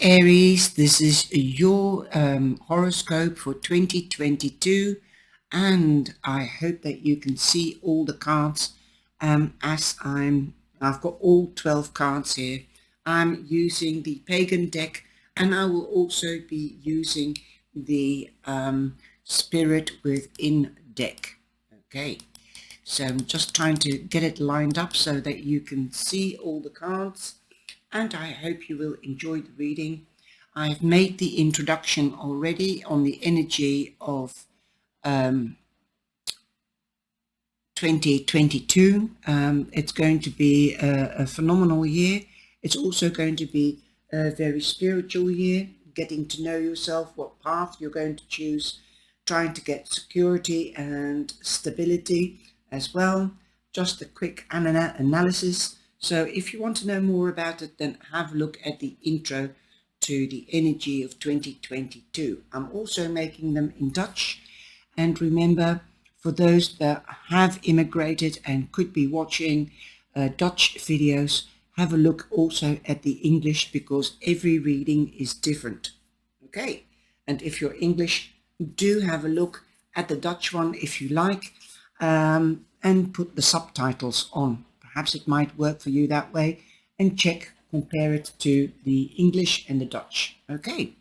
Aries, this is your horoscope for 2022, and I hope that you can see all the cards as I've got all 12 cards here. I'm using the Pagan deck, and I will also be using the Spirit Within deck. Okay, so I'm just trying to get it lined up so that you can see all the cards, and I hope you will enjoy the reading. I've made the introduction already on the energy of 2022. It's going to be a phenomenal year. It's also going to be a very spiritual year, getting to know yourself, what path you're going to choose, trying to get security and stability as well. Just a quick analysis. So if you want to know more about it, then have a look at the intro to the energy of 2022. I'm also making them in Dutch. And remember, for those that have immigrated and could be watching Dutch videos, have a look also at the English, because every reading is different. Okay, and if you're English, do have a look at the Dutch one if you like, and put the subtitles on. Perhaps it might work for you that way, and compare it to the English and the Dutch. Okay.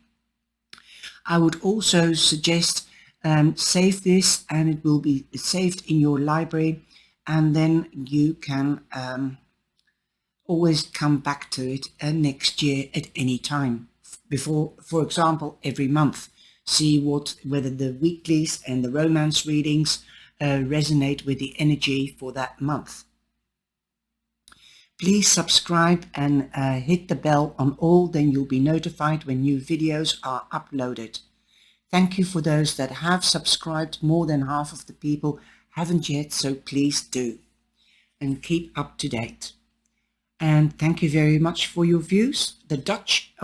I would also suggest save this, and it will be saved in your library, and then you can always come back to it next year at any time. For example, every month. See whether the weeklies and the romance readings resonate with the energy for that month. Please subscribe and hit the bell on all, then you'll be notified when new videos are uploaded. Thank you for those that have subscribed. More than half of the people haven't yet, so please do. And keep up to date. And thank you very much for your views. The Dutch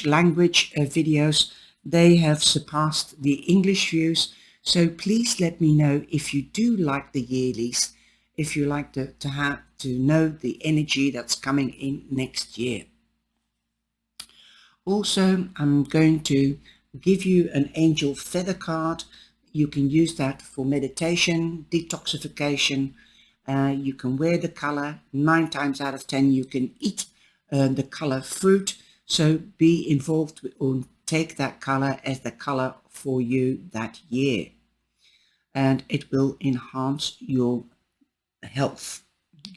language videos, they have surpassed the English views. So please let me know if you do like the yearlies, if you like to know the energy that's coming in next year. Also, I'm going to give you an angel feather card. You can use that for meditation, detoxification. You can wear the color. 9 times out of 10 you can eat the color fruit. So be involved or take that color as the color for you that year, and it will enhance your health.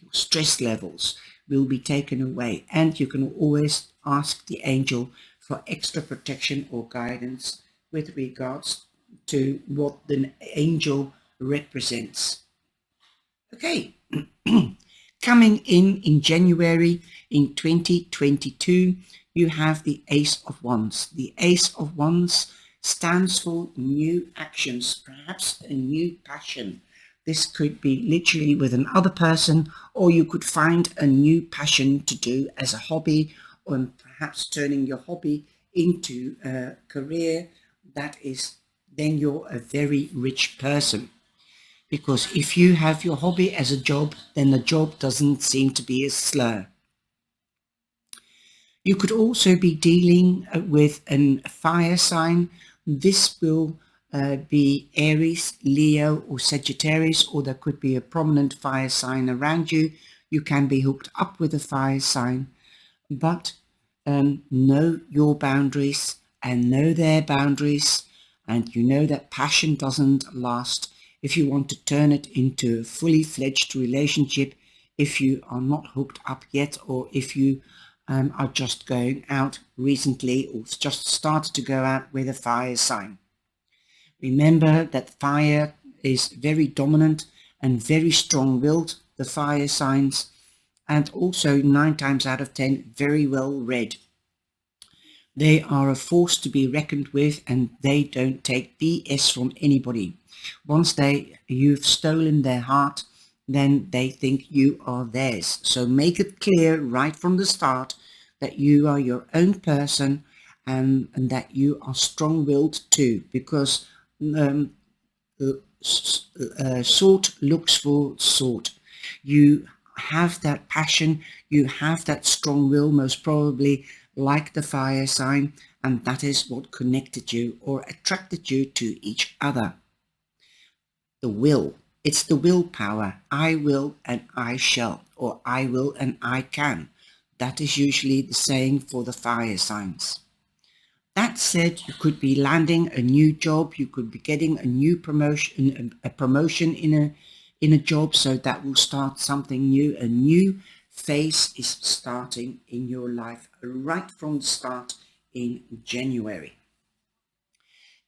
Your stress levels will be taken away, and you can always ask the angel for extra protection or guidance with regards to what the angel represents. Okay, coming in January in 2022, you have the Ace of Wands. The Ace of Wands stands for new actions, perhaps a new passion. This could be literally with another person, or you could find a new passion to do as a hobby, or perhaps turning your hobby into a career. That is, then you're a very rich person. Because if you have your hobby as a job, then the job doesn't seem to be as slur. You could also be dealing with a fire sign. This will be Aries, Leo, or Sagittarius, or there could be a prominent fire sign around you. You can be hooked up with a fire sign, but know your boundaries and know their boundaries, and you know that passion doesn't last. If you want to turn it into a fully fledged relationship, if you are not hooked up yet, or if you are just going out recently or just started to go out with a fire sign. Remember that fire is very dominant and very strong-willed, the fire signs, and also 9 times out of 10 very well read. They are a force to be reckoned with, and they don't take BS from anybody. Once you've stolen their heart, then they think you are theirs. So make it clear right from the start that you are your own person, and that you are strong-willed too, because sort looks for sort. You have that passion, you have that strong will, most probably like the fire sign, and that is what connected you or attracted you to each other. The will. It's the willpower. I will and I shall, or I will and I can. That is usually the saying for the fire signs. That said, you could be landing a new job, you could be getting a new promotion, a promotion in a job, so that will start something new. A new phase is starting in your life right from the start in January.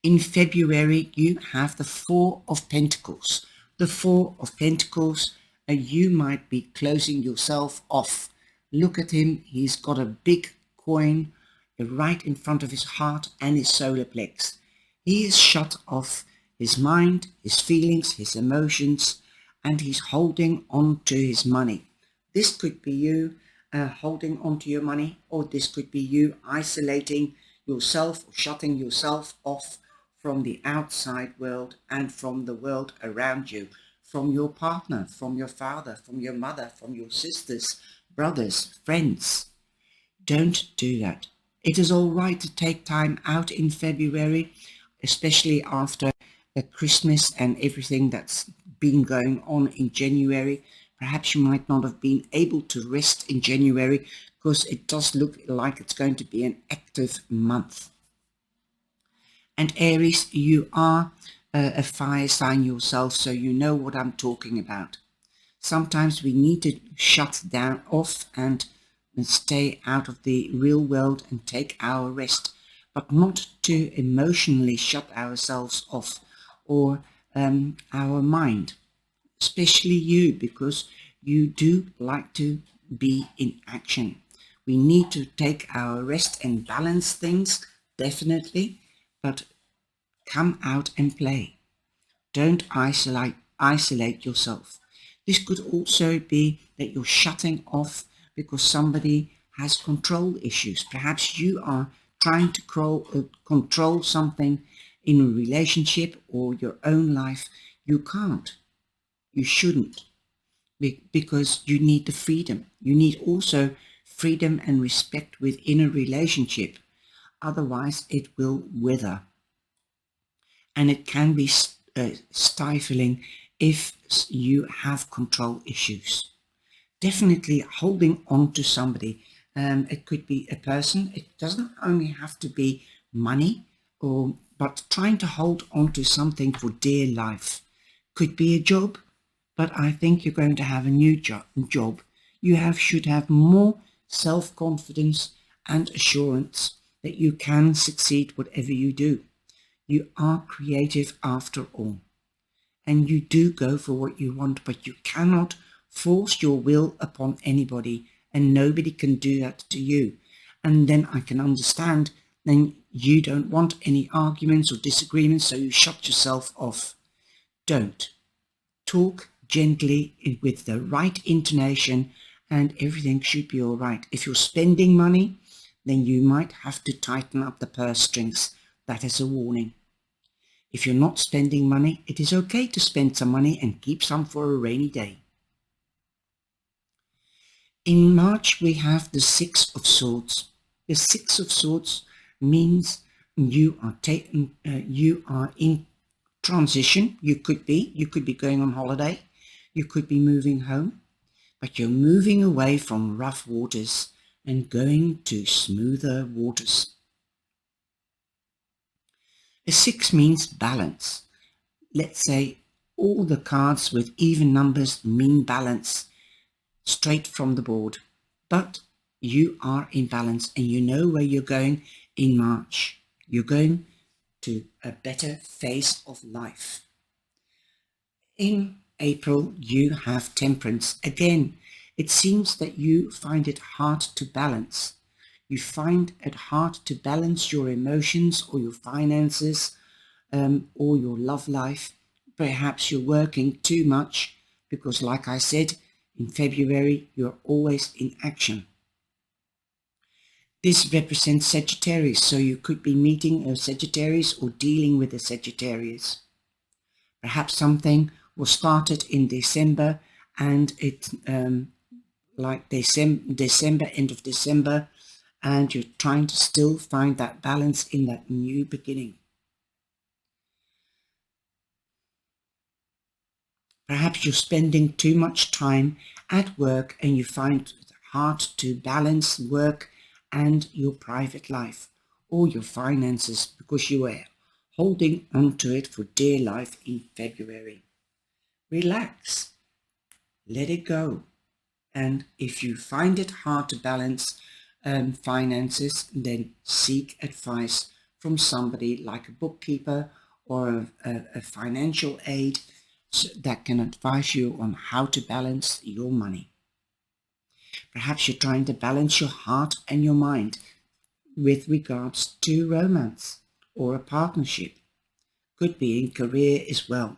In February, you have the Four of Pentacles. The Four of Pentacles, you might be closing yourself off. Look at him. He's got a big coin right in front of his heart and his solar plex. He is shut off his mind, his feelings, his emotions, and he's holding on to his money. This could be you holding on to your money, or this could be you isolating yourself or shutting yourself off from the outside world and from the world around you, from your partner, from your father, from your mother, from your sisters, brothers, friends. Don't do that. It is all right to take time out in February, especially after Christmas and everything that's been going on in January. Perhaps you might not have been able to rest in January because it does look like it's going to be an active month. And Aries, you are a fire sign yourself, so you know what I'm talking about. Sometimes we need to shut down off and stay out of the real world and take our rest, but not to emotionally shut ourselves off or our mind, especially you, because you do like to be in action. We need to take our rest and balance things, definitely, but come out and play. Don't isolate yourself. This could also be that you're shutting off because somebody has control issues. Perhaps you are trying to control something in a relationship or your own life. You can't. You shouldn't, because you need the freedom. You need also freedom and respect within a relationship. Otherwise, it will wither. And it can be stifling if you have control issues. Definitely holding on to somebody. It could be a person. It doesn't only have to be money, but trying to hold on to something for dear life. Could be a job, but I think you're going to have a new job. You should have more self-confidence and assurance that you can succeed whatever you do. You are creative after all, and you do go for what you want, but you cannot force your will upon anybody, and nobody can do that to you. And then I can understand, then you don't want any arguments or disagreements, so you shut yourself off. Don't. Talk gently with the right intonation, and everything should be all right. If you're spending money, then you might have to tighten up the purse strings. That is a warning. If you're not spending money, it is okay to spend some money and keep some for a rainy day. In March, we have the Six of Swords. The Six of Swords means you are in transition. You could be going on holiday. You could be moving home, but you're moving away from rough waters and going to smoother waters. A six means balance. Let's say all the cards with even numbers mean balance straight from the board, but you are in balance and you know where you're going in March. You're going to a better phase of life. In April, you have Temperance. Again, it seems that you find it hard to balance. You find it hard to balance your emotions or your finances or your love life. Perhaps you're working too much because, like I said, in February, you're always in action. This represents Sagittarius, so you could be meeting a Sagittarius or dealing with a Sagittarius. Perhaps something was started in December and it, like December, end of December, and you're trying to still find that balance in that new beginning. Perhaps you're spending too much time at work and you find it hard to balance work and your private life or your finances because you are holding on to it for dear life in February. Relax, let it go. And if you find it hard to balance finances, then seek advice from somebody like a bookkeeper or a financial aid that can advise you on how to balance your money. Perhaps you're trying to balance your heart and your mind with regards to romance or a partnership. Could be in career as well.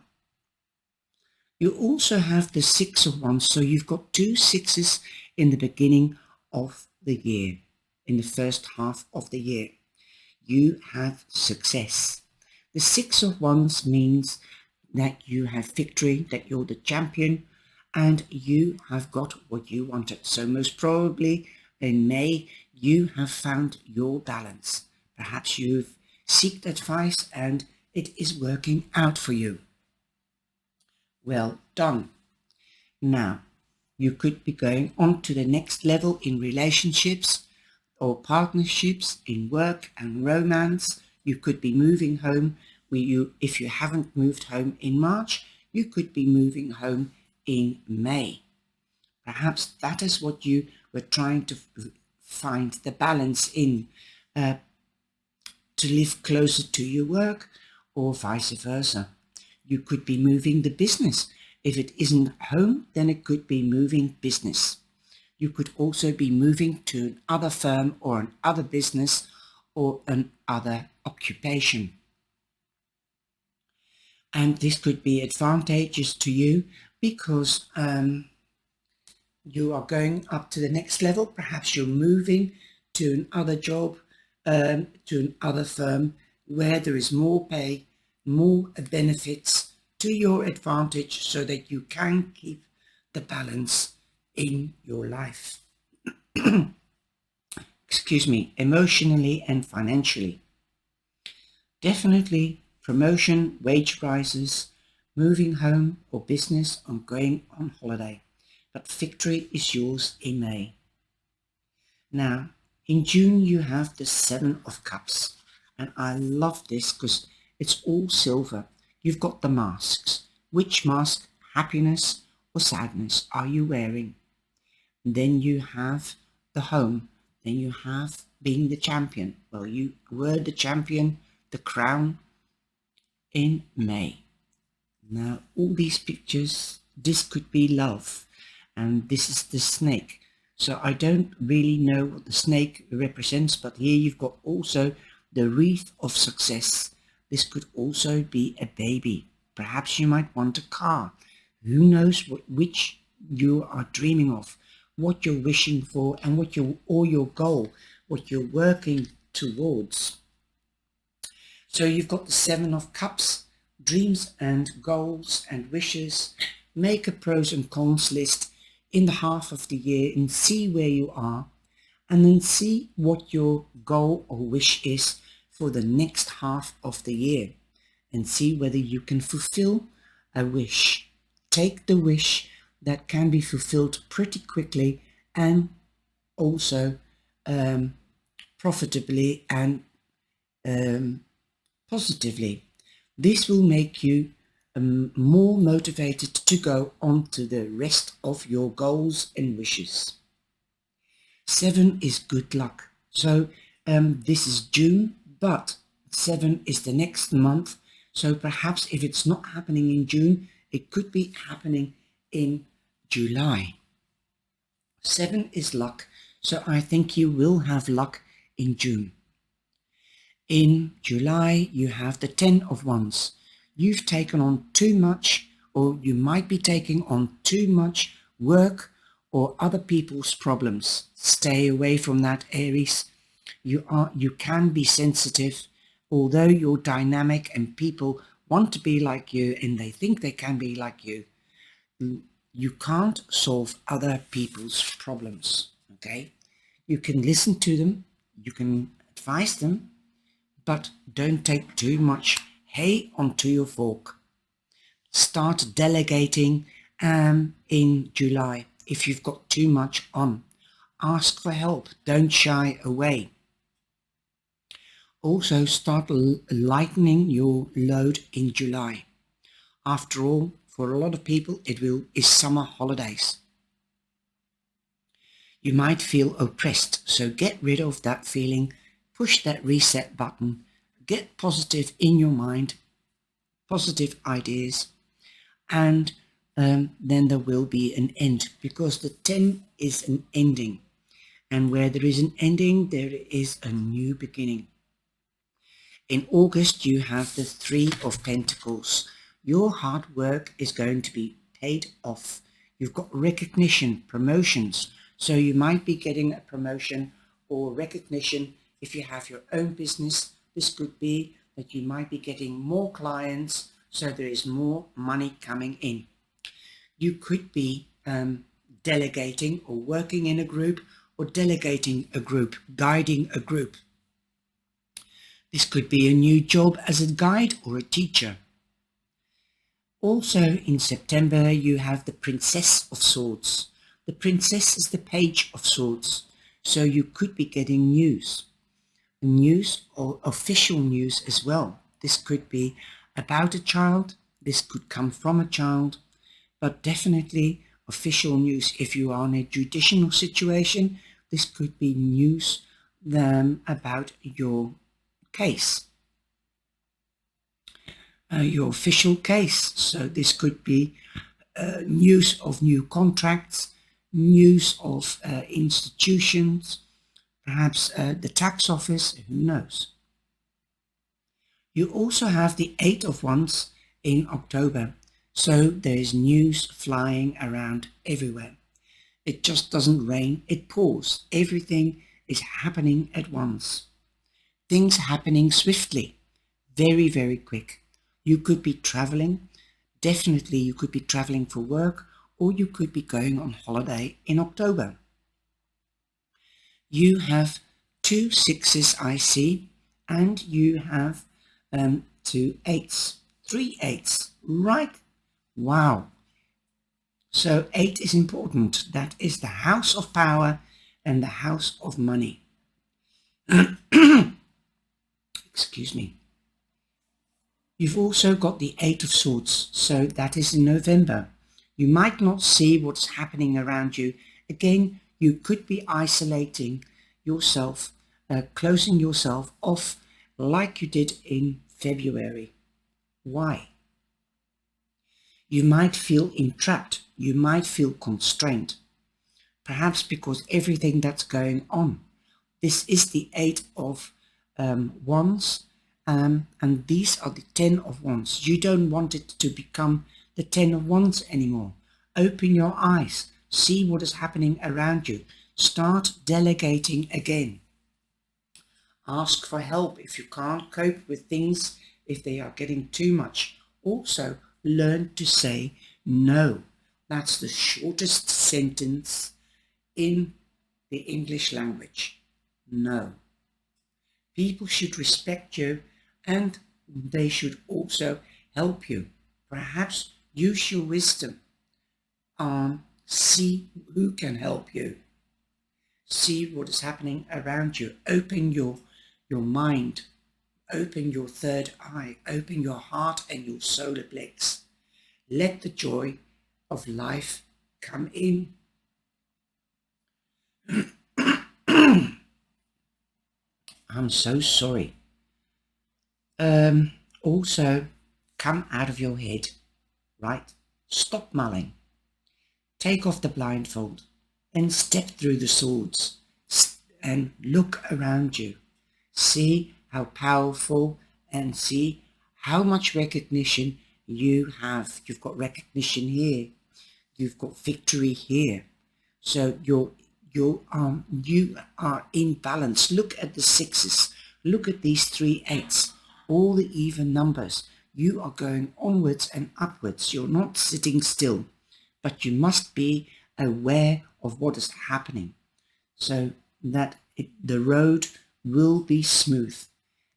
You also have the Six of Wands, so you've got 2 sixes in the beginning of the year, in the first half of the year. You have success. The Six of Wands means that you have victory, that you're the champion, and you have got what you wanted. So most probably in May, you have found your balance. Perhaps you've sought advice and it is working out for you. Well done. Now, you could be going on to the next level in relationships or partnerships, in work and romance. You could be moving home. If you haven't moved home in March, you could be moving home in May. Perhaps that is what you were trying to find the balance in, to live closer to your work or vice versa. You could be moving the business. If it isn't home, then it could be moving business. You could also be moving to another firm or another business or another occupation. And this could be advantageous to you because you are going up to the next level. Perhaps you're moving to another job, to another firm where there is more pay, more benefits to your advantage so that you can keep the balance in your life. Excuse me, emotionally and financially. Definitely promotion, wage rises, moving home or business, or going on holiday. But victory is yours in May. Now, in June you have the Seven of Cups. And I love this because it's all silver. You've got the masks. Which mask, happiness or sadness, are you wearing? Then you have the home. Then you have being the champion. Well, you were the champion, the crown, in May. Now, all these pictures, this could be love. And this is the snake. So I don't really know what the snake represents, but here you've got also the wreath of success. This could also be a baby. Perhaps you might want a car. Who knows which you are dreaming of, what you're wishing for, and your goal, what you're working towards. So you've got the Seven of Cups, dreams and goals and wishes. Make a pros and cons list in the half of the year and see where you are, and then see what your goal or wish is for the next half of the year, and see whether you can fulfill a wish. Take the wish that can be fulfilled pretty quickly and also profitably and positively. This will make you more motivated to go on to the rest of your goals and wishes. 7 is good luck. So this is June, but 7 is the next month. So perhaps if it's not happening in June, it could be happening in July. 7 is luck. So I think you will have luck in June. In July, you have the 10 of Wands. You've taken on too much, or you might be taking on too much work or other people's problems. Stay away from that, Aries. You can be sensitive, although you're dynamic and people want to be like you and they think they can be like you. You can't solve other people's problems, okay? You can listen to them, You can advise them, but don't take too much hay onto your fork. Start delegating in July if you've got too much on. Ask for help. Don't shy away. Also start lightening your load in July. After all, for a lot of people, it is summer holidays. You might feel oppressed, so get rid of that feeling. Push that reset button. Get positive in your mind, positive ideas, and then there will be an end, because the 10 is an ending. And where there is an ending, there is a new beginning. In August, you have the 3 of Pentacles. Your hard work is going to be paid off. You've got recognition, promotions. So you might be getting a promotion or recognition if you have your own business. This could be that you might be getting more clients, so there is more money coming in. You could be delegating or working in a group, or delegating a group, guiding a group. This could be a new job as a guide or a teacher. Also in September, you have the Princess of Swords. The Princess is the Page of Swords. So you could be getting news or official news as well. This could be about a child. This could come from a child, but definitely official news. If you are in a judicial situation, this could be news about your case, your official case. So this could be news of new contracts, news of institutions, perhaps the tax office, who knows. You also have the 8 of Wands in October, so there is news flying around everywhere. It just doesn't rain, it pours. Everything is happening at once. Things happening swiftly, very, very quick. You could be traveling. Definitely you could be traveling for work, or you could be going on holiday in October. You have 2 6s I see, and you have 2 8s, 3 8s, right? Wow. So 8 is important. That is the house of power and the house of money. Excuse me. You've also got the 8 of Swords, so that is in November. You might not see what's happening around you. Again, you could be isolating yourself, closing yourself off like you did in February. Why? You might feel entrapped. You might feel constrained. Perhaps because everything that's going on. This is the 8 of Wands. And these are the 10 of Wands. You don't want it to become the 10 of Wands anymore. Open your eyes. See what is happening around you. Start delegating again. Ask for help if you can't cope with things, if they are getting too much. Also, learn to say no. That's the shortest sentence in the English language. No. People should respect you, and they should also help you. Perhaps use your wisdom. See who can help you. See what is happening around you. Open your mind. Open your third eye. Open your heart and your solar plex. Let the joy of life come in. I'm so sorry. Also, come out of your head, right? Stop mulling. Take off the blindfold and step through the swords and look around you. See how powerful and see how much recognition you have. You've got recognition here. You've got victory here. So you are in balance. Look at the 6s. Look at these 3 8s. All the even numbers. You are going onwards and upwards. You're not sitting still, but you must be aware of what is happening, so that the road will be smooth.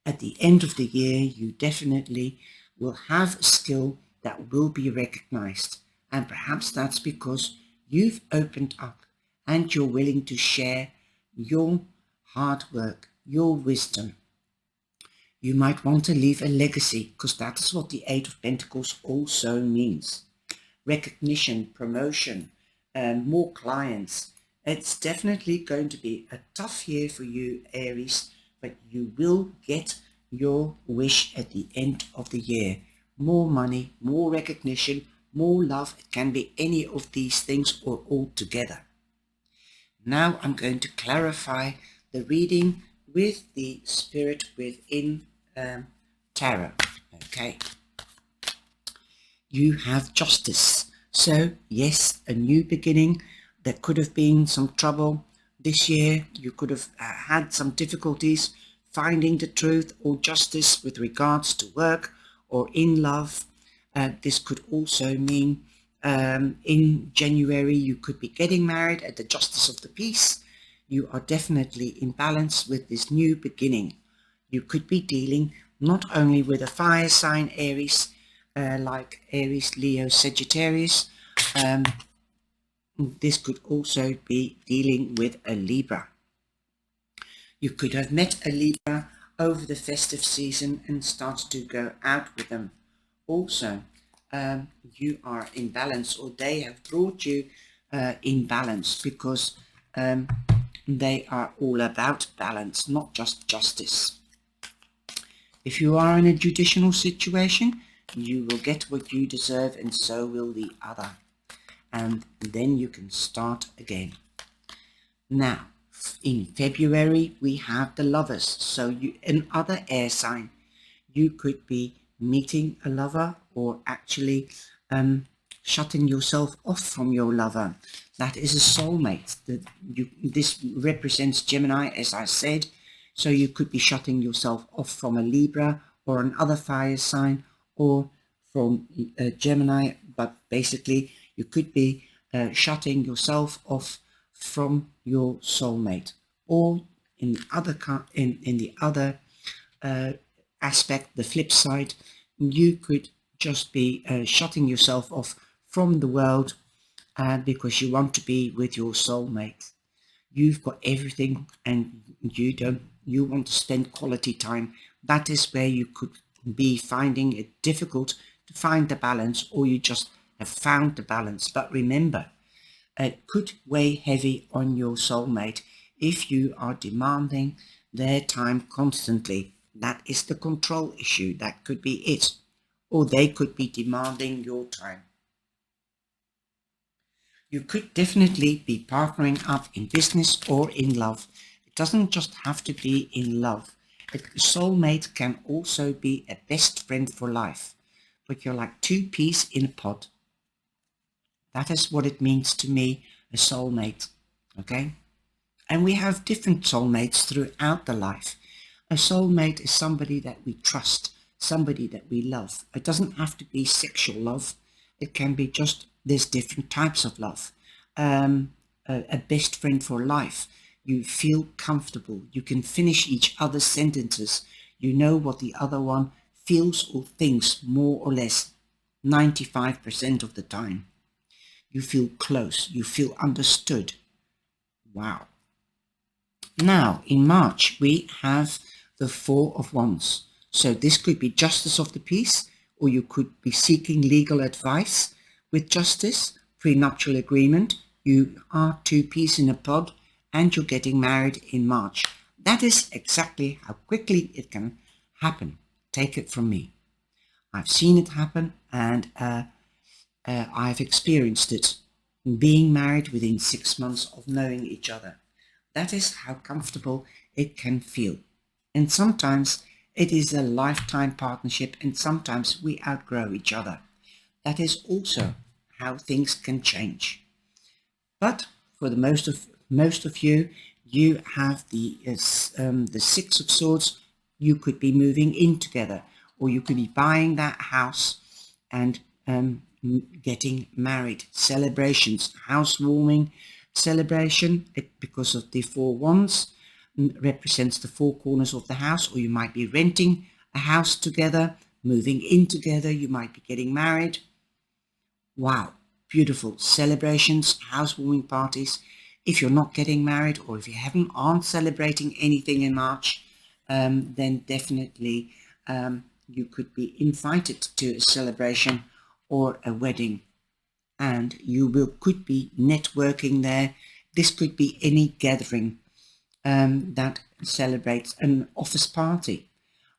At the end of the year, you definitely will have a skill that will be recognized. And perhaps that's because you've opened up and you're willing to share your hard work, your wisdom. You might want to leave a legacy, because that is what the Eight of Pentacles also means. Recognition, promotion, more clients. It's definitely going to be a tough year for you, Aries, but you will get your wish at the end of the year. More money, more recognition, more love. It can be any of these things or all together. Now I'm going to clarify the reading with the spirit within tarot. Okay. You have justice. So yes, a new beginning. There could have been some trouble this year. You could have had some difficulties finding the truth or justice with regards to work or in love. This could also mean in January you could be getting married at the justice of the peace. You are definitely in balance with this new beginning. You could be dealing not only with a fire sign, Aries, like Aries, Leo, Sagittarius. This could also be dealing with a Libra. You could have met a Libra over the festive season and started to go out with them. Also, you are in balance, or they have brought you in balance, because they are all about balance, not just justice. If you are in a judicial situation, you will get what you deserve, and so will the other. And then you can start again. Now, in February, we have the lovers. So another air sign. You could be meeting a lover, or actually shutting yourself off from your lover. That is a soulmate. This represents Gemini, as I said. So you could be shutting yourself off from a Libra or another fire sign, or from Gemini, but basically you could be shutting yourself off from your soulmate. Or in the other aspect, the flip side, you could just be shutting yourself off from the world because you want to be with your soulmate. You've got everything and you want to spend quality time. That is where you could be finding it difficult to find the balance, or you just have found the balance. But remember, it could weigh heavy on your soulmate if you are demanding their time constantly. That is the control issue. That could be it. Or they could be demanding your time. You could definitely be partnering up in business or in love. It doesn't just have to be in love. A soulmate can also be a best friend for life. But you're like two peas in a pod. That is what it means to me, a soulmate. Okay? And we have different soulmates throughout the life. A soulmate is somebody that we trust, somebody that we love. It doesn't have to be sexual love. It can be just, there's different types of love. A best friend for life. You feel comfortable. You can finish each other's sentences. You know what the other one feels or thinks, more or less 95% of the time. You feel close. You feel understood. Wow. Now, in March, we have the Four of Wands. So this could be justice of the peace, or you could be seeking legal advice with justice, prenuptial agreement. You are two peas in a pod, and you're getting married in March. That is exactly how quickly it can happen. Take it from me. I've seen it happen, and I've experienced it. Being married within 6 months of knowing each other. That is how comfortable it can feel. And sometimes it is a lifetime partnership, and sometimes we outgrow each other. That is also how things can change. But for the most of you, you have the Six of Swords. You could be moving in together, or you could be buying that house and getting married. Celebrations, housewarming celebration, because of the Four Wands. represents the four corners of the house, or you might be renting a house together, moving in together, you might be getting married. Wow, beautiful celebrations, housewarming parties. If you're not getting married, or if you aren't celebrating anything in March, then definitely you could be invited to a celebration or a wedding, and you could be networking there. This could be any gathering that celebrates an office party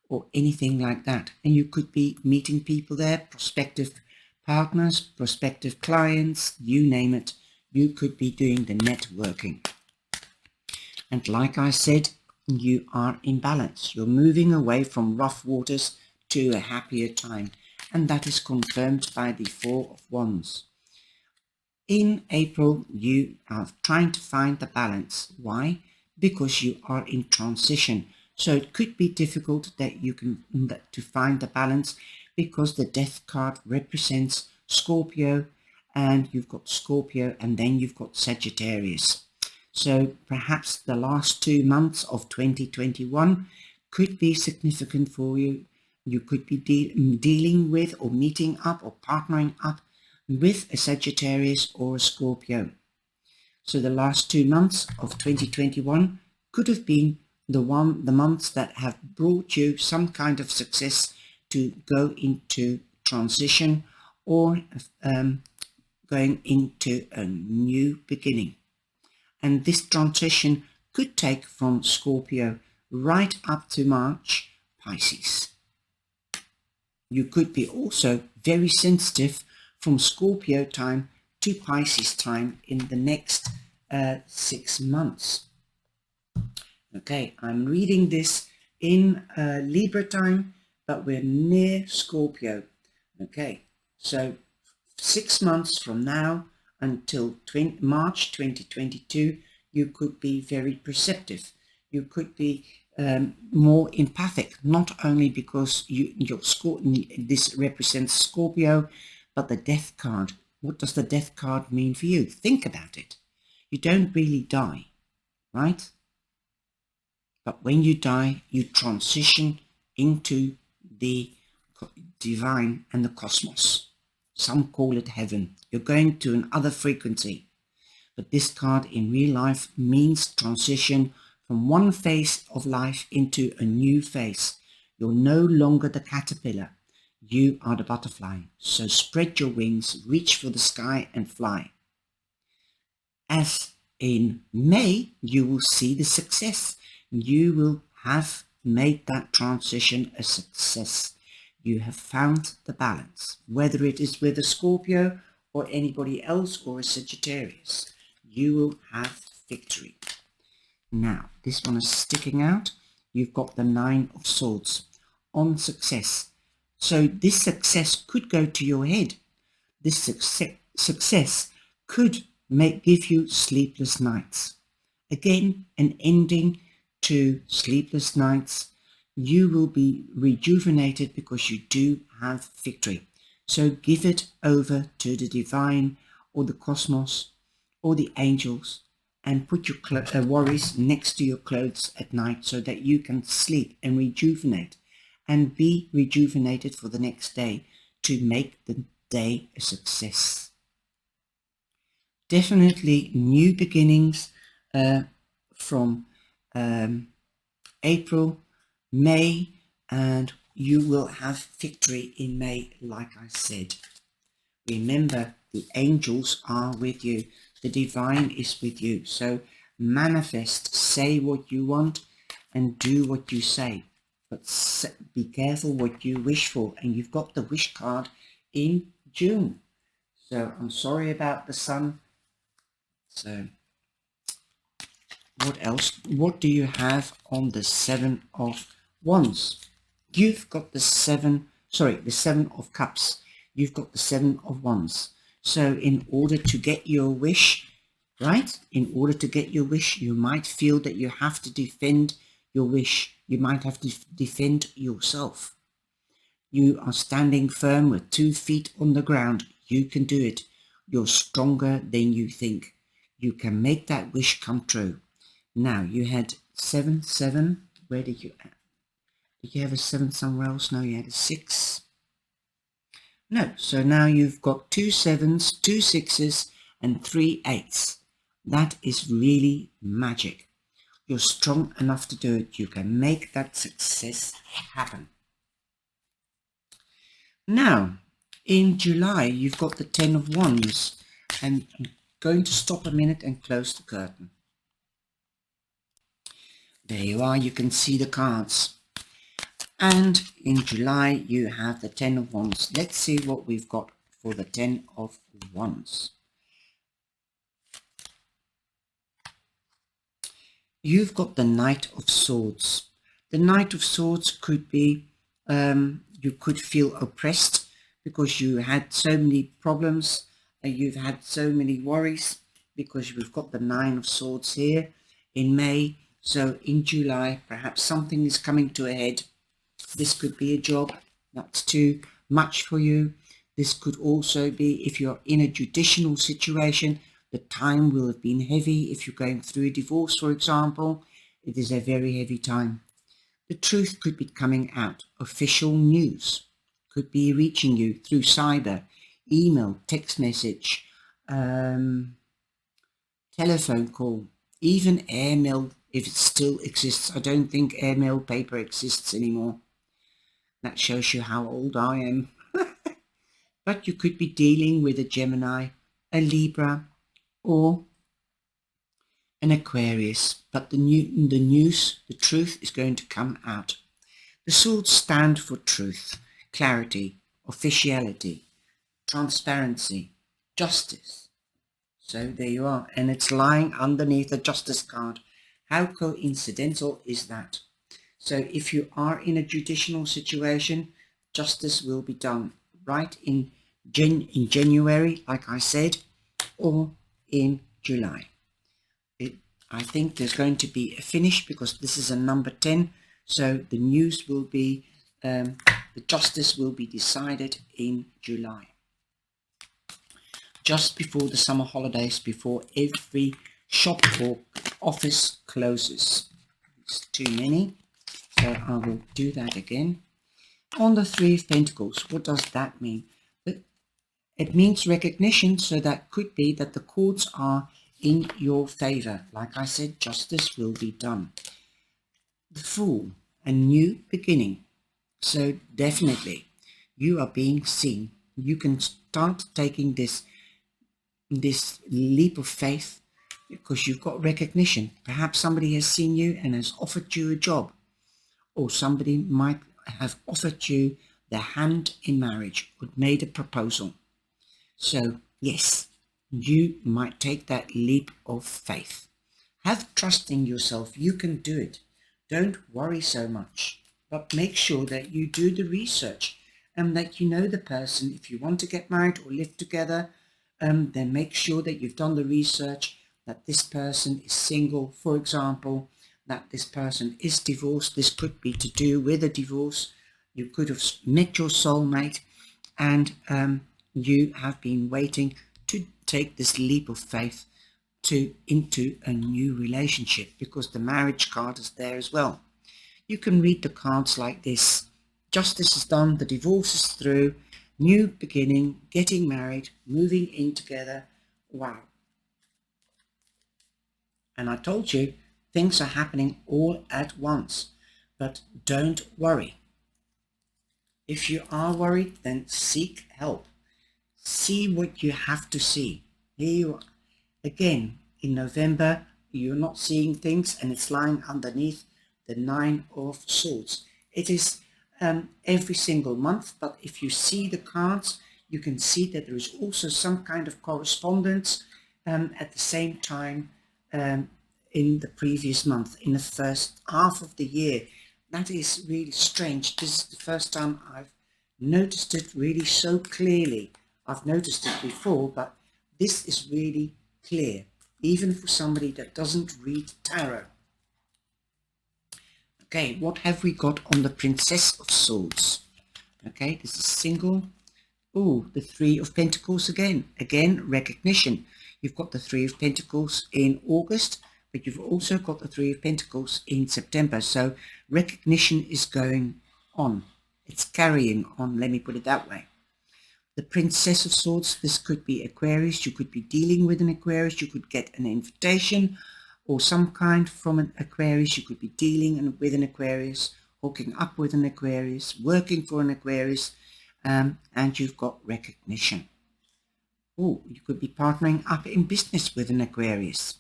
or anything like that, and you could be meeting people there, prospective partners, prospective clients, you name it. You could be doing the networking. And like I said, you are in balance. You're moving away from rough waters to a happier time, and that is confirmed by the Four of Wands. In April, you are trying to find the balance. Why? Because you are in transition. So it could be difficult to find the balance, because the Death card represents Scorpio, and you've got Scorpio, and then you've got Sagittarius. So perhaps the last 2 months of 2021 could be significant for you. You could be dealing with, or meeting up, or partnering up with a Sagittarius or a Scorpio. So the last 2 months of 2021 could have been the months that have brought you some kind of success to go into transition, or going into a new beginning. And this transition could take from Scorpio right up to March, Pisces. You could be also very sensitive from Scorpio time to Pisces time in the next 6 months. Okay, I'm reading this in Libra time, but we're near Scorpio. Okay, so 6 months from now until March 2022, you could be very perceptive. You could be more empathic, not only because this represents Scorpio, but the Death card. What does the Death card mean for you? Think about it. You don't really die, right? But when you die, you transition into the divine and the cosmos. Some call it heaven. You're going to another frequency. But this card in real life means transition from one phase of life into a new phase. You're no longer the caterpillar. You are the butterfly. So spread your wings, reach for the sky and fly. As in May, you will see the success. You will have made that transition a success. You have found the balance, whether it is with a Scorpio or anybody else or a Sagittarius. You will have victory. Now, this one is sticking out. You've got the Nine of Swords on success. So this success could go to your head. This success could give you sleepless nights. Again, an ending to sleepless nights. You will be rejuvenated because you do have victory. So give it over to the divine or the cosmos or the angels, and put your worries next to your clothes at night so that you can sleep and rejuvenate and be rejuvenated for the next day to make the day a success. Definitely new beginnings from April, May, and you will have victory in May, like I said. Remember, the angels are with you. The divine is with you. So manifest, say what you want and do what you say. But be careful what you wish for. And you've got the wish card in June. So I'm sorry about the sun. So what else? What do you have on the Seven of Wands? You've got the Seven of Cups. You've got the Seven of Wands. So in order to get your wish, right? In order to get your wish, you might feel that you have to defend your wish. You might have to defend yourself. You are standing firm with 2 feet on the ground. You can do it. You're stronger than you think. You can make that wish come true. Now, you had 7, 7. Where did you have a 7 somewhere else? No, you had a 6. No, so now you've got 2 7s, 2 6s, and 3 8s. That is really magic. You're strong enough to do it. You can make that success happen. Now, in July, you've got the 10 of Wands. And I'm going to stop a minute and close the curtain. There you are. You can see the cards. And in July, you have the 10 of Wands. Let's see what we've got for the 10 of Wands. You've got the Knight of Swords. The Knight of Swords could be, you could feel oppressed because you had so many problems. You've had so many worries because we've got the 9 of Swords here in May. So in July, perhaps something is coming to a head. This could be a job that's too much for you. This could also be if you're in a judicial situation. The time will have been heavy. If you're going through a divorce, for example, it is a very heavy time. The truth could be coming out. Official news could be reaching you through cyber, email, text message, telephone call, even airmail if it still exists. I don't think airmail paper exists anymore. That shows you how old I am. But you could be dealing with a Gemini, a Libra, or an Aquarius. But the news, the truth is going to come out. The swords stand for truth, clarity, officiality, transparency, justice. So there you are. And it's lying underneath the Justice card. How coincidental is that? So if you are in a judicial situation, justice will be done right in January, like I said, or in July. I think there's going to be a finish because this is a number 10. So the news will be, the justice will be decided in July. Just before the summer holidays, before every shop or office closes. It's too many. So I will do that again. On the 3 of Pentacles, what does that mean? It means recognition, so that could be that the courts are in your favor. Like I said, justice will be done. The Fool, a new beginning. So definitely, you are being seen. You can start taking this leap of faith because you've got recognition. Perhaps somebody has seen you and has offered you a job. Or somebody might have offered you their hand in marriage or made a proposal. So, yes, you might take that leap of faith. Have trust in yourself. You can do it. Don't worry so much, but make sure that you do the research and that you know the person. If you want to get married or live together, then make sure that you've done the research, that this person is single, for example, that this person is divorced. This could be to do with a divorce. You could have met your soulmate and you have been waiting to take this leap of faith into a new relationship because the marriage card is there as well. You can read the cards like this. Justice is done, the divorce is through, new beginning, getting married, moving in together. Wow. And I told you, things are happening all at once, but don't worry. If you are worried, then seek help. See what you have to see. Here you are. Again, in November, you're not seeing things and it's lying underneath the 9 of Swords. It is every single month, but if you see the cards, you can see that there is also some kind of correspondence at the same time in the previous month, in the first half of the year. That is really strange. This is the first time I've noticed it really so clearly. I've noticed it before, but this is really clear, even for somebody that doesn't read tarot. Okay, what have we got on the Princess of Swords? Okay, this is single. Oh, the 3 of Pentacles again. Again, recognition. You've got the 3 of Pentacles in August, but you've also got the Three of Pentacles in September. So recognition is going on. It's carrying on, let me put it that way. The Princess of Swords, this could be Aquarius. You could be dealing with an Aquarius. You could get an invitation or some kind from an Aquarius. You could be dealing with an Aquarius, hooking up with an Aquarius, working for an Aquarius, and you've got recognition. Oh, you could be partnering up in business with an Aquarius.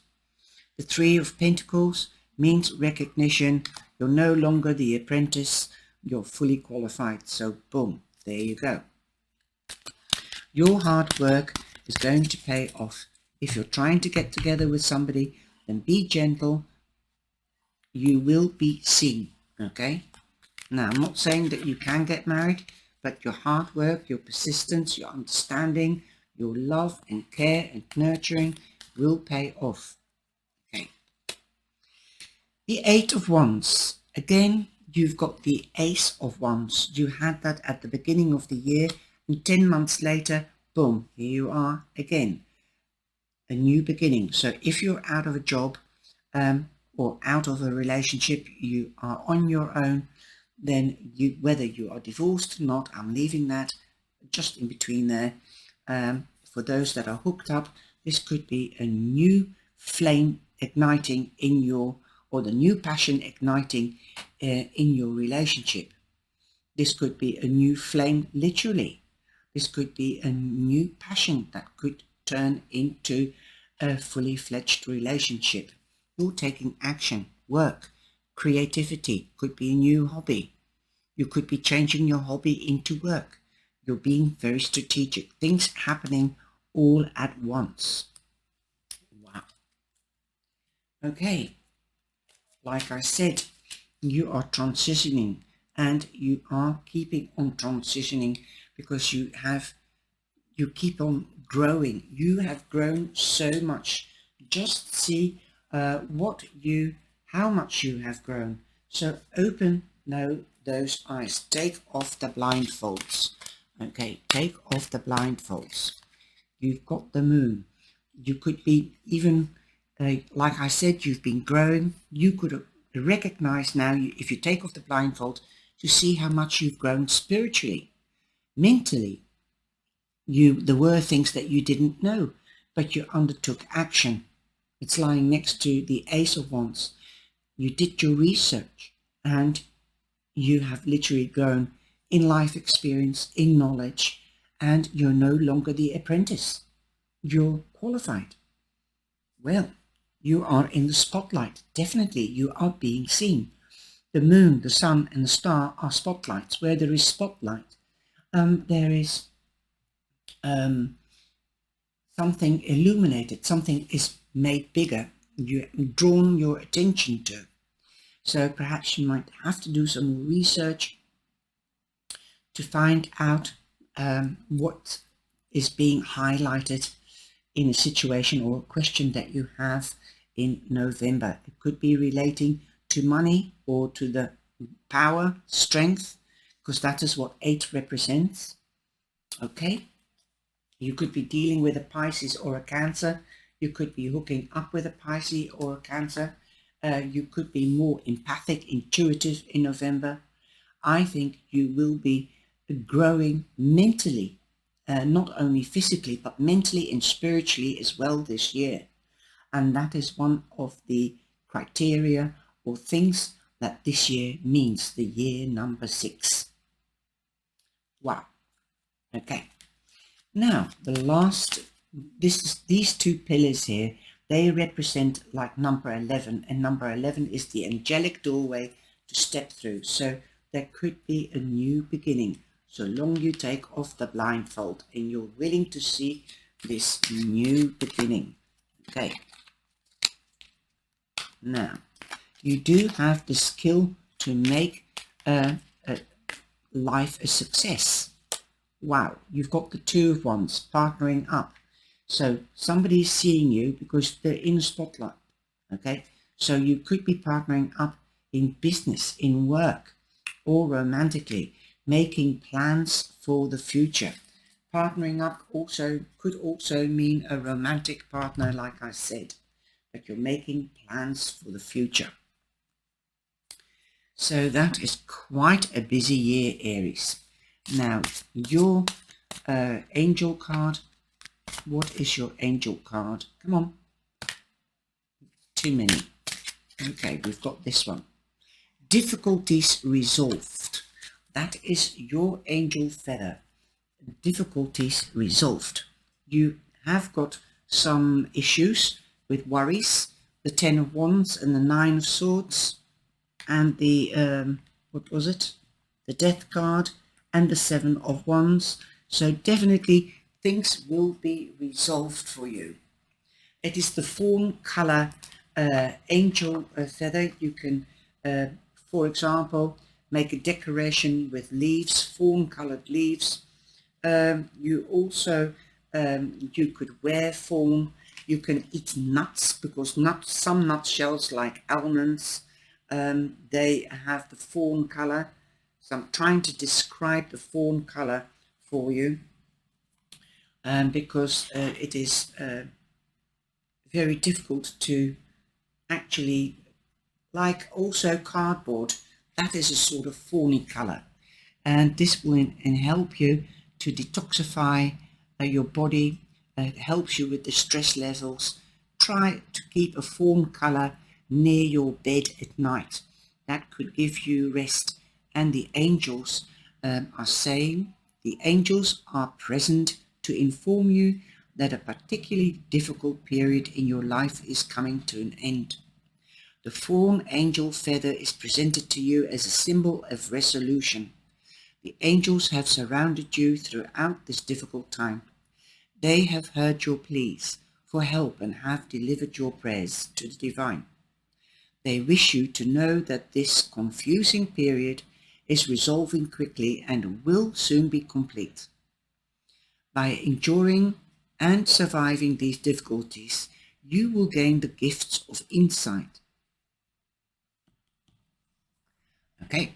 The Three of Pentacles means recognition. You're no longer the apprentice. You're fully qualified. So boom, there you go. Your hard work is going to pay off. If you're trying to get together with somebody, then be gentle. You will be seen, okay? Now, I'm not saying that you can get married, but your hard work, your persistence, your understanding, your love and care and nurturing will pay off, okay? The Eight of Wands. Again, you've got the Ace of Wands. You had that at the beginning of the year. And 10 months later, boom, here you are again. A new beginning. So if you're out of a job or out of a relationship, you are on your own, then whether you are divorced or not, I'm leaving that just in between there. For those that are hooked up, this could be a new flame igniting in your, or the new passion igniting in your relationship. This could be a new flame, literally. This could be a new passion that could turn into a fully fledged relationship. You're taking action, work, creativity, could be a new hobby. You could be changing your hobby into work. You're being very strategic. Things happening all at once. Wow. Okay. Like I said, you are transitioning and you are keeping on transitioning because you keep on growing. You have grown so much. Just see how much you have grown. So open now those eyes. Take off the blindfolds. Okay, take off the blindfolds. You've got the moon. You could be even, like I said, you've been growing. You could recognize now, if you take off the blindfold, to see how much you've grown spiritually. Mentally, there were things that you didn't know, but you undertook action. It's lying next to the Ace of Wands. You did your research and you have literally grown in life experience, in knowledge, and you're no longer the apprentice. You're qualified. Well, you are in the spotlight. Definitely, you are being seen. The moon, the sun, and the star are spotlights. Where there is spotlight, there is something illuminated, something is made bigger, you've drawn your attention to. So perhaps you might have to do some more research to find out what is being highlighted in a situation or a question that you have in November. It could be relating to money or to the power, strength, because that is what 8 represents. Okay, you could be dealing with a Pisces or a Cancer. You could be hooking up with a Pisces or a Cancer. You could be more empathic, intuitive in November. I think you will be growing mentally, not only physically, but mentally and spiritually as well this year. And that is one of the criteria or things that this year means, the year number 6. Wow. Okay. Now, these two pillars here, they represent like number 11, and number 11 is the angelic doorway to step through. So there could be a new beginning, so long you take off the blindfold and you're willing to see this new beginning. Okay. Now, you do have the skill to make life a success. Wow, you've got the 2 of Wands, partnering up. So somebody's seeing you because they're in a spotlight. Okay, so you could be partnering up in business, in work, or romantically, making plans for the future. Partnering up could also mean a romantic partner, like I said. that you're making plans for the future. So that is quite a busy year, Aries. Now, your angel card. What is your angel card? Come on. Too many. Okay, we've got this one. Difficulties resolved. That is your angel feather. Difficulties resolved. You have got some issues with worries. The 10 of Wands and the 9 of Swords. And the, what was it? The Death card and the 7 of Wands. So definitely things will be resolved for you. It is the fawn color angel feather. You can, for example, make a decoration with leaves, fawn colored leaves. You also, you could wear fawn. You can eat nuts, because some nutshells like almonds, they have the fawn color. So I'm trying to describe the fawn color for you, because it is very difficult to actually, like also cardboard, that is a sort of fawny color, and this will help you to detoxify your body. It helps you with the stress levels. Try to keep a fawn color near your bed at night. That could give you rest. And the angels are saying, the angels are present to inform you that a particularly difficult period in your life is coming to an end. The fawn angel feather is presented to you as a symbol of resolution. The angels have surrounded you throughout this difficult time. They have heard your pleas for help and have delivered your prayers to the divine. They wish you to know that this confusing period is resolving quickly and will soon be complete. By enduring and surviving these difficulties, you will gain the gifts of insight. Okay.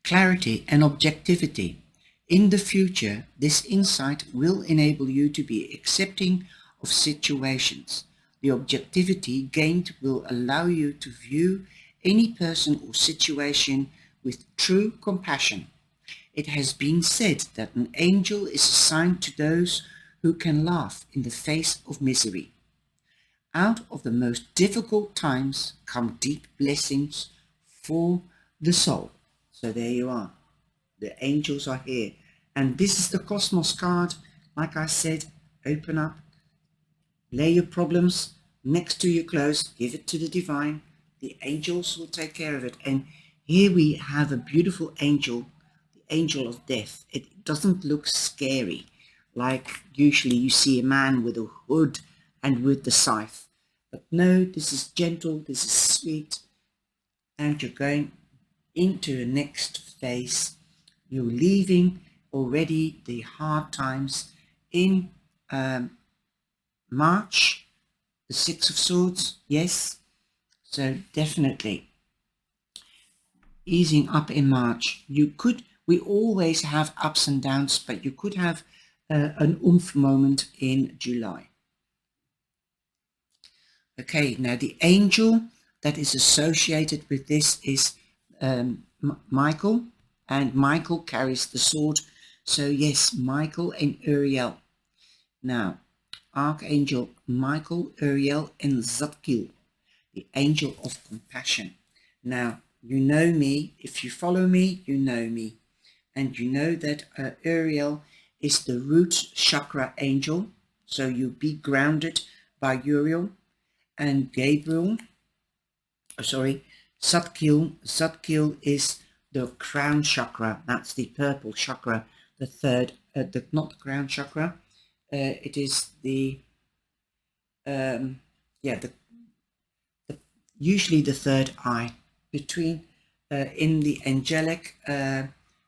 Clarity and objectivity. In the future, this insight will enable you to be accepting of situations. The objectivity gained will allow you to view any person or situation with true compassion. It has been said that an angel is assigned to those who can laugh in the face of misery. Out of the most difficult times come deep blessings for the soul. So there you are. The angels are here. And this is the Cosmos card. Like I said, open up, lay your problems next to your clothes, give it to the divine. The angels will take care of it. And here we have a beautiful angel, the angel of death. It doesn't look scary like usually you see a man with a hood and with the scythe. But no, this is gentle, this is sweet, and you're going into the next phase. You're leaving already the hard times in March, the Six of Swords, yes. So definitely easing up in March. We always have ups and downs, but you could have an oomph moment in July. Okay, now the angel that is associated with this is Michael, and Michael carries the sword. So yes, Michael and Uriel. Now, Archangel Michael, Uriel, and Zapkiel, the angel of compassion. Now, you know me. If you follow me, you know me. And you know that Uriel is the root chakra angel. So you be grounded by Uriel. And Zapkiel is the crown chakra. That's the purple chakra, the third, not the crown chakra. It is the usually the third eye. Between in the angelic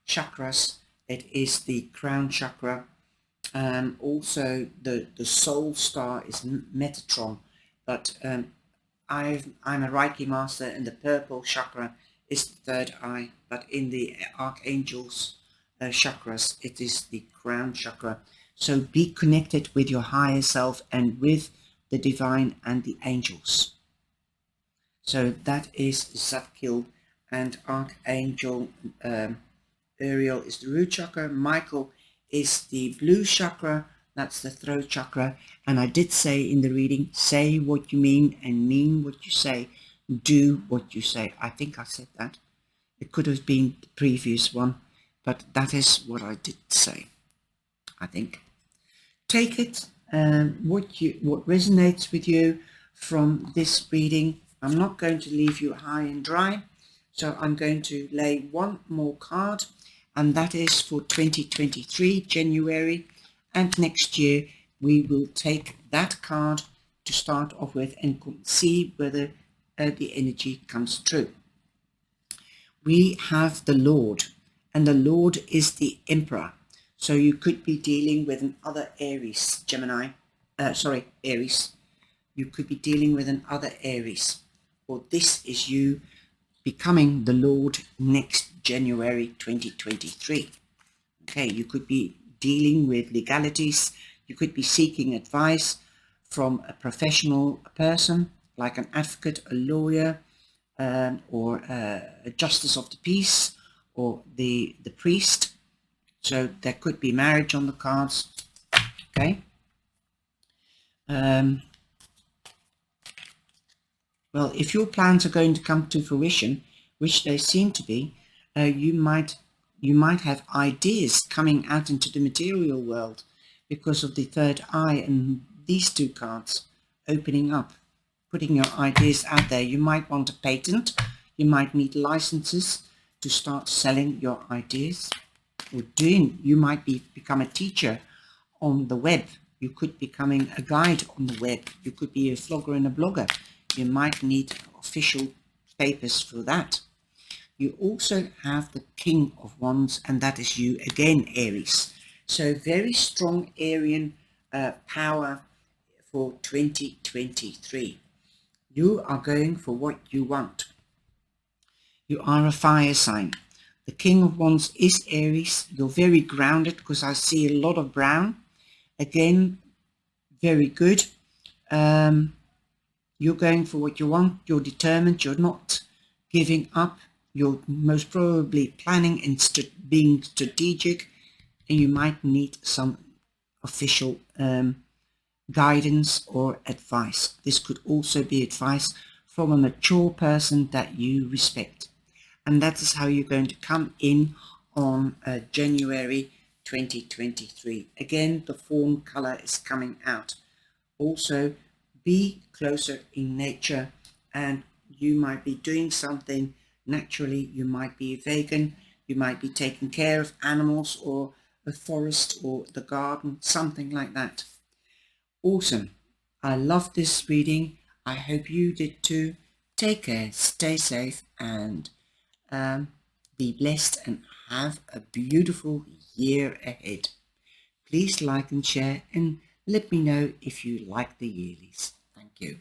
chakras, it is the crown chakra. Also the soul star is Metatron, but I'm a Reiki master, and the purple chakra is the third eye, but in the archangels chakras, it is the crown chakra. So be connected with your higher self and with the divine and the angels. So that is Zapkiel, and Archangel Uriel is the root chakra. Michael is the blue chakra, that's the throat chakra. And I did say in the reading, say what you mean what you say, do what you say. I think I said that. It could have been the previous one, but that is what I did say, I think. Take it, what resonates with you from this reading. I'm not going to leave you high and dry, so I'm going to lay one more card, and that is for 2023, January, and next year we will take that card to start off with and see whether the energy comes true. We have the Lord, and the Lord is the Emperor. So you could be dealing with another Aries, Aries. You could be dealing with another Aries, or this is you becoming the Lord next January 2023. Okay, you could be dealing with legalities. You could be seeking advice from a professional person, like an advocate, a lawyer, or a justice of the peace, or the priest. So there could be marriage on the cards. Okay. Well, if your plans are going to come to fruition, which they seem to be, you might have ideas coming out into the material world because of the third eye and these two cards opening up, putting your ideas out there. You might want a patent. You might need licenses to start selling your ideas. Or you might become a teacher on the web. You could be becoming a guide on the web. You could be a vlogger and a blogger. You might need official papers for that. You also have the King of Wands, and that is you again, Aries. So very strong Aryan power for 2023. You are going for what you want. You are a fire sign. The King of Wands is Aries. You're very grounded because I see a lot of brown. Again, very good. You're going for what you want. You're determined. You're not giving up. You're most probably planning and being strategic. And you might need some official guidance or advice. This could also be advice from a mature person that you respect. And that is how you're going to come in on January 2023. Again, the fawn color is coming out. Also, be closer in nature, and you might be doing something naturally. You might be a vegan. You might be taking care of animals or a forest or the garden, something like that. Awesome. I love this reading. I hope you did too. Take care, stay safe, and be blessed and have a beautiful year ahead. Please like and share, and let me know if you like the yearlies. Thank you.